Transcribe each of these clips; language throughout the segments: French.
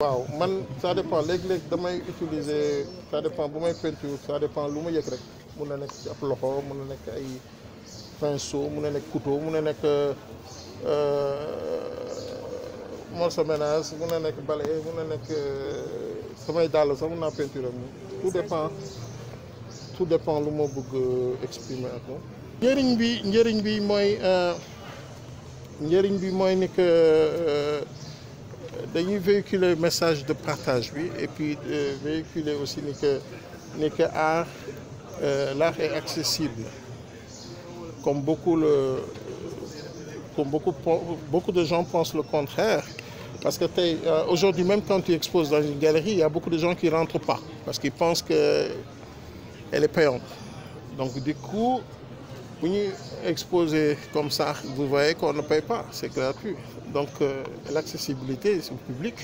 waaw man ça dépend léeg-léeg damay utiliser ça dépend bu may peinture ça dépend lu ma yëg rek mun na nekk ci ab loxo mun na nekk ay pinceau mun na nekk couteau mun na nekk morceau ménage mun na nekk balai mun na nekk samay dàll sax mun naa peinture ak moom tout dépend lu ma bëgg exprimer ak moom. njëriñ bi mooy ni que dañuy véhiculer message de partage bi et puis véhiculer aussi ni que l'art est accessible comme beaucoup de gens pensent le contraire parce que aujourd'hui même quand tu exposes dans une galerie il y a beaucoup de gens qui rentrent pas parce qu'ils pensent que elle est payante donc du coup bu ñuy exposer comme ça vous voyez qu'on ne paye pas c'est gratuit donc l'accessibilité au public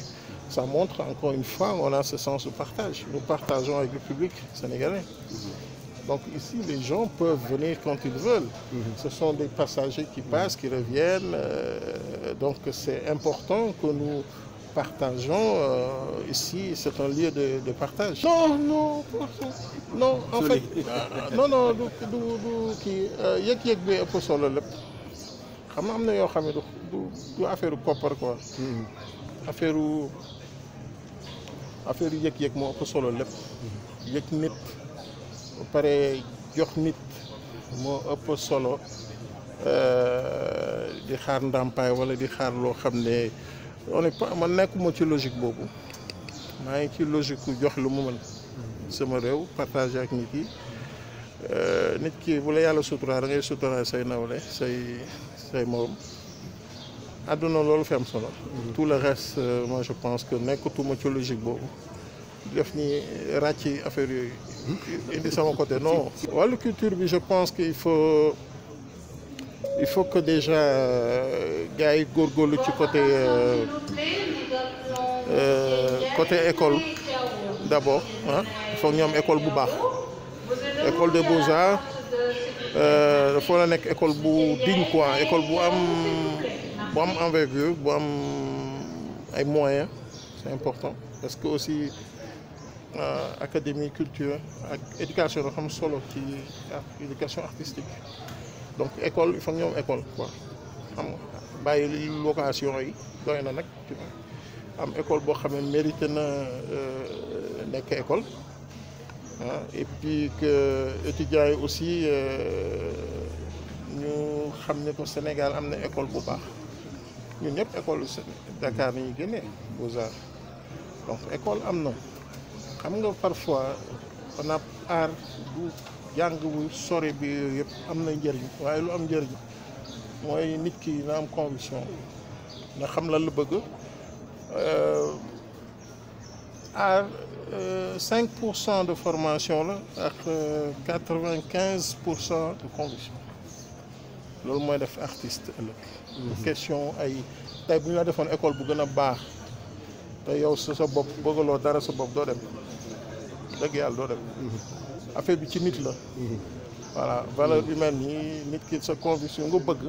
ça montre encore une fois on a ce sens de partage nous partageons avec le public sénégalais donc ici les gens peuvent venir quand ils veulent ce sont des passagers qui passent qui reviennent donc c'est important que nous partageons ici c'est un lieu de partage non en fait non du kii yëg-yëg bi ëpp solo lépp xam na am na yoo xam ne du affaire koppar quoi affaire yëg-yëg moo ëpp solo lépp yëg nit ba pare jox nit moo ëpp solo di xaar ndàmpaay wala di xaar loo xam ne on est pas man nekkuma ci logique boobu maa ngi ci logique ku jox lu mu mën sama réew partager ak nit ki bu la yàlla sutura da ngay sutura say nawle say morom àdduna loolu fi am solo tout le reste moi je pense que nekkatuma ci logique boobu def ni ràcc affaire yooyu indi sama côté non wàllu culture bi je pense que il faut que déjà gars yi góorgóorlu ci côté école d'abord ah il faut ñoom école bu baax école des beaux-arts dafa la nekk école bu digne quoi école bu am envergure bu am ay moyens c'est important parce que aussi académie culture ak éducation dafa am solo ci éducation artistique donc école il faut ñoom école quoi xam nga bàyyi location yi doy na nag am école boo xam ne mérité na nekk école et puis que étudiants yi aussi ñu xam ne ko Sénégal am na école bu baax ñun ñëpp école Dakar ni ñu génnee Beaux-Arts donc école am na xam nga parfois on a art bu jàng bu sori bi yëpp am na njëriñ waaye lu am njëriñ mooy nit ki na am conviction na xam lan la bëgg art 5% de formation la ak 95% de conviction loolu mooy def artiste ëllëg question ay tey bu ñu la defoon école bu gën a baax te yow sa bopp bëggaloo dara sa bopp doo dem dëgg yàlla doo dem affaire bi ci nit la voilà valeur humaine yi nit ki sa conviction nga bëgg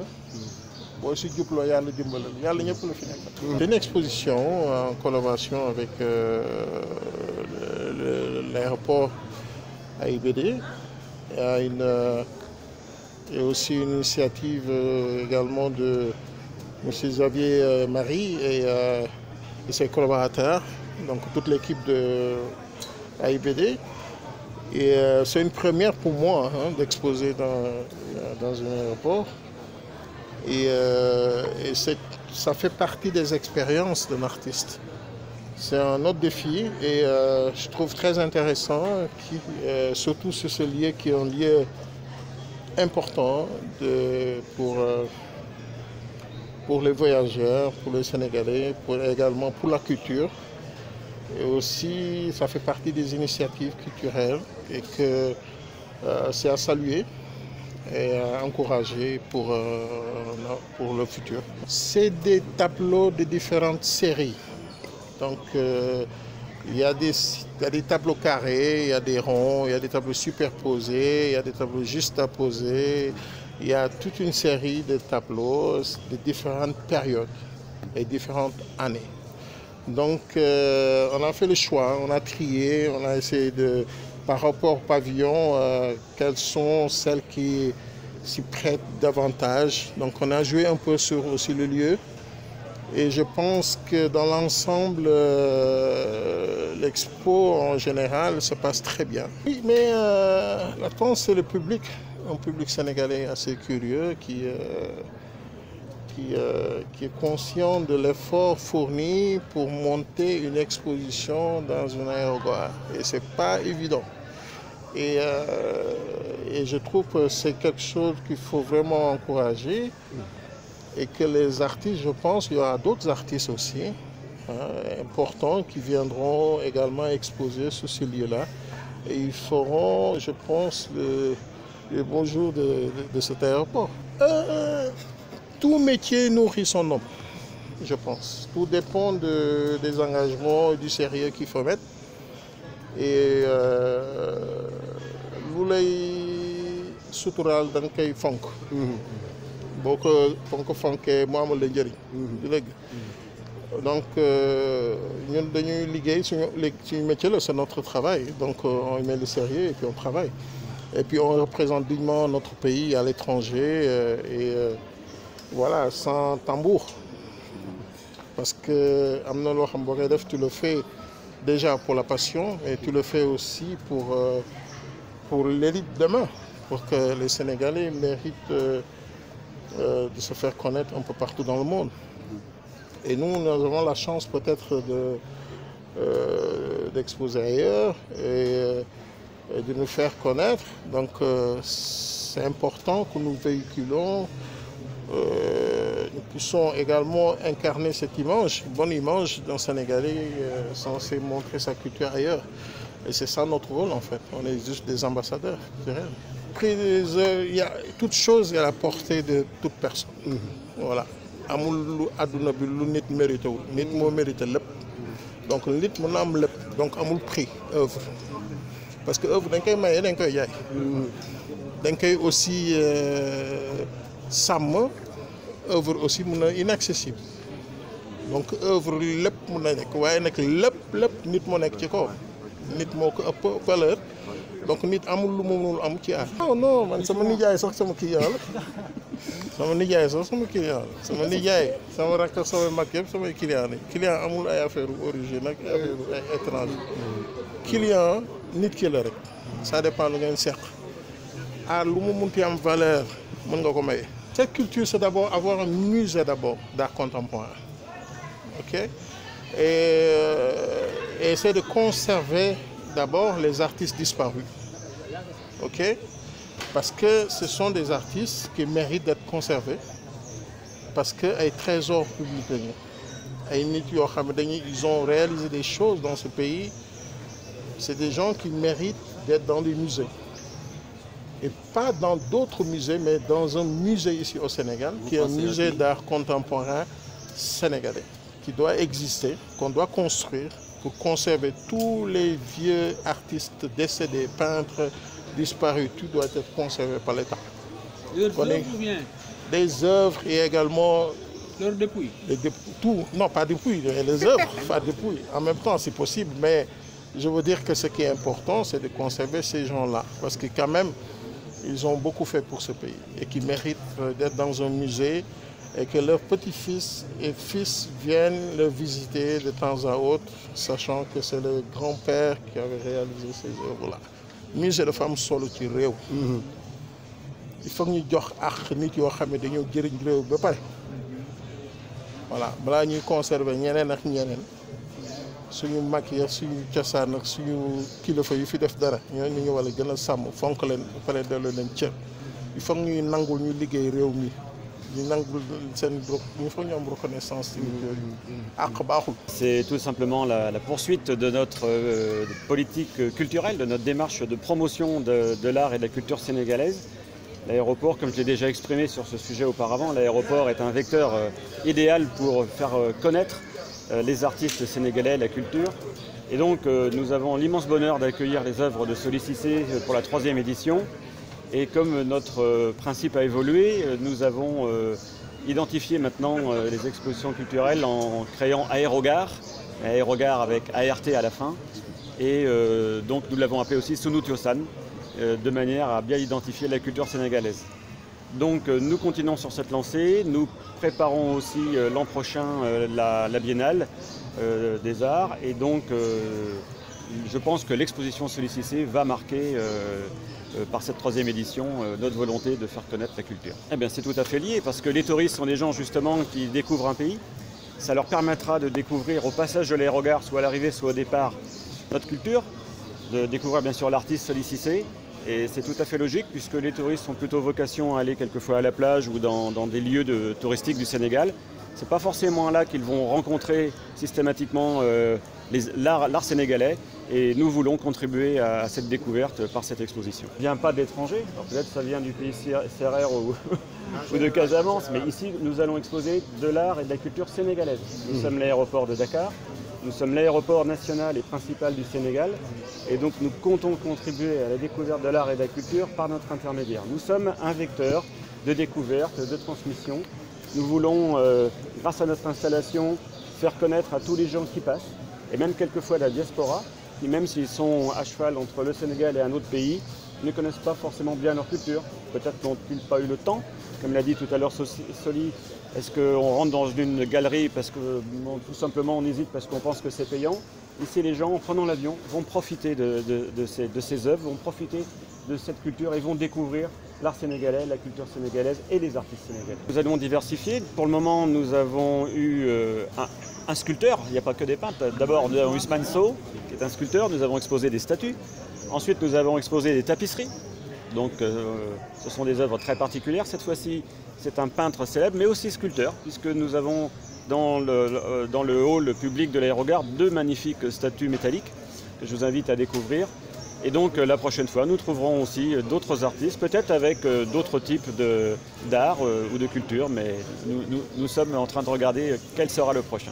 boo si jubloo yàlla dimbalal yàlla ñëpp la fi nekk. C'est une exposition en collaboration avec l'aéroport AIBD. Il y a aussi une initiative également de M. Xavier Marie et ses collaborateurs, donc toute l'équipe de AIBD. Et c'est une première pour moi d'exposer dans un aéroport. Et ça fait partie des expériences d'un artiste. C'est un autre défi et je trouve très intéressant, surtout sur ce lieu qui est un lieu important pour les voyageurs, pour les Sénégalais, également pour la culture. Et aussi, ça fait partie des initiatives culturelles et que c'est à saluer et à encourager pour le futur. C'est des tableaux de différentes séries. Donc, il y a des tableaux carrés, il y a des ronds, il y a des tableaux superposés, il y a des tableaux juxtaposés. Il y a toute une série de tableaux de différentes périodes et différentes années. Donc on a fait le choix, on a trié, on a essayé de, par rapport au pavillon, quelles sont celles qui s'y prêtent davantage. Donc on a joué un peu sur aussi le lieu. Et je pense que dans l'ensemble, l'expo en général se passe très bien. Oui, mais l'attente, c'est le public, un public sénégalais assez curieux qui est conscient de l'effort fourni pour monter une exposition dans une aérogare. Et ce n'est pas évident. Et je trouve que c'est quelque chose qu'il faut vraiment encourager. Et que les artistes, je pense, il y aura d'autres artistes aussi, importants, qui viendront également exposer sur ce lieu-là. Et ils feront, je pense, le bonjour de cet aéroport. Tout métier nourrit son homme, je pense. Tout dépend des engagements et du sérieux qu'il faut mettre. Et lu lay suturaal da nga koy fonk. boo ko fonkee mu amal la njëriñ. du dëgg. Donc ñun dañuy liggéey suñu métier la, c'est notre travail. Donc on met le sérieux et puis on travaille. Et puis on représente dignement notre pays à l'étranger voilà, sans tambour. Parce que am na loo xam boo koy def, tu le fais déjà pour la passion et tu le fais aussi pour l'élite demain, pour que les Sénégalais méritent de se faire connaître un peu partout dans le monde. Et nous avons la chance peut-être d'exposer ailleurs et de nous faire connaître. Donc c'est important que nous véhiculons, nous puissions également incarner cette image, une bonne image d'un Sénégalais censé montrer sa culture ailleurs. Et c'est ça notre rôle en fait, on est juste des ambassadeurs. Il y a toute chose à la portée de toute personne. Voilà. Amul lu àdduna bi lu nit mérité wul, nit moo mérité lépp. Donc nit mën na am lépp, donc amul prix œuvre. Parce que œuvre dañ koy maye, dañ koy jaay. Dañ koy aussi sàmm, œuvre aussi mën na inaccessible. Donc œuvre lépp mën na nekk, waaye nag lépp nit moo nekk ci kaw. Nit moo ko ëpp valeur. Donc nit amul lu mu mënul am ci aar. Non man sama nijaay sax sama client la. Sama nijaay sax sama client la. Sama nijaay sama rakk sama mag yëpp samay client lañ. Client amul ay affaire origine ak affaire ay étranger. Client nit ki la rek. Ça dépend lu ngeen seq. Aar lu mu munti am valeur mën nga ko maye. Cette culture, c'est d'abord avoir un musée d'art contemporain. OK? Et c'est de conserver d'abord les artistes disparus. OK? Parce que ce sont des artistes qui méritent d'être conservés. Parce que ay trésors publics lañu. Ay nit yoo xam ne ils ont réalisé des choses dans ce pays. C'est des gens qui méritent d'être dans les musées. Et pas dans d'autres musées, mais dans un musée ici au Sénégal, qui est un musée d'art contemporain sénégalais, qui doit exister, qu'on doit construire pour conserver tous les vieux artistes décédés, peintres disparus. Tout doit être conservé par l'État. Des œuvres et également... Leurs dépouilles. Tout, non, pas dépouilles, les œuvres, pas dépouilles. En même temps, c'est possible, mais je veux dire que ce qui est important, c'est de conserver ces gens-là. Parce que quand même, ils ont beaucoup fait pour ce pays et qui méritent d'être dans un musée et que leurs petits-fils et fils viennent le visiter de temps à autre, sachant que c'est le grand-père qui avait réalisé ces œuvres-là. Musée de femmes solo ci réew. Il faut que ñu jox ak nit yoo xam ne dañoo jëriñ réew ba pare. Voilà, balaa ñuy conserver ñeneen ak ñeneen suñu mag ya suñu cosaan ak suñu kilifa yu fi def dara ñooñu ñu war a gën a sàmm fonk leen ba pare delloo leen cër. Il faut que ñuy nangul ñu liggéey réew mi. C'est tout simplement la poursuite de notre politique culturelle, de notre démarche de promotion de l'art et de la culture sénégalaise. L'aéroport, comme je l'ai déjà exprimé sur ce sujet auparavant, l'aéroport est un vecteur idéal pour faire connaître les artistes sénégalais, la culture. Et donc nous avons l'immense bonheur d'accueillir les œuvres de Solis Cissé pour la 3e édition. Et comme notre principe a évolué, nous avons identifié maintenant les expositions culturelles en créant Aérogare, aérogare avec ART à la fin. Et donc nous l'avons appelé aussi Sunu Tiosan, de manière à bien identifier la culture sénégalaise. Donc nous continuons sur cette lancée, nous préparons aussi l'an prochain la Biennale des Arts, et donc je pense que l'exposition Solicicé va marquer par cette 3e édition notre volonté de faire connaître la culture. Eh bien c'est tout à fait lié, parce que les touristes sont des gens justement qui découvrent un pays. Ça leur permettra de découvrir au passage de l'aérogare, soit à l'arrivée, soit au départ, notre culture, de découvrir bien sûr l'artiste Solicicé. Et c'est tout à fait logique, puisque les touristes ont plutôt vocation à aller quelquefois à la plage ou dans des lieux touristiques du Sénégal. Ce n'est pas forcément là qu'ils vont rencontrer systématiquement l'art sénégalais, et nous voulons contribuer à cette découverte par cette exposition. Ça ne vient pas d'étrangers, peut-être ça vient du pays Sérère ou de Casamance, mais ici nous allons exposer de l'art et de la culture sénégalaise. Nous sommes l'aéroport de Dakar. Nous sommes l'aéroport national et principal du Sénégal, et donc nous comptons contribuer à la découverte de l'art et de la culture par notre intermédiaire. Nous sommes un vecteur de découverte, de transmission. Nous voulons, grâce à notre installation, faire connaître à tous les gens qui passent, et même quelquefois la diaspora, qui même s'ils sont à cheval entre le Sénégal et un autre pays, ne connaissent pas forcément bien leur culture. Peut-être n'ont-ils pas eu le temps. Comme l'a dit tout à l'heure Soli, est-ce qu'on rentre dans une galerie parce que tout simplement on hésite parce qu'on pense que c'est payant? Ici, les gens, en prenant l'avion, vont profiter de ces œuvres, vont profiter de cette culture et vont découvrir l'art sénégalais, la culture sénégalaise et les artistes sénégalais. Nous allons diversifier. Pour le moment, nous avons eu un sculpteur, il n'y a pas que des peintres. D'abord, nous avons Ousmane Sow, qui est un sculpteur. Nous avons exposé des statues. Ensuite, nous avons exposé des tapisseries. Donc ce sont des œuvres très particulières. Cette fois-ci, c'est un peintre célèbre, mais aussi sculpteur, puisque nous avons dans le hall public de l'aérogare 2 magnifiques statues métalliques que je vous invite à découvrir. Et donc la prochaine fois, nous trouverons aussi d'autres artistes, peut-être avec d'autres types d'art ou de culture, mais nous sommes en train de regarder quel sera le prochain.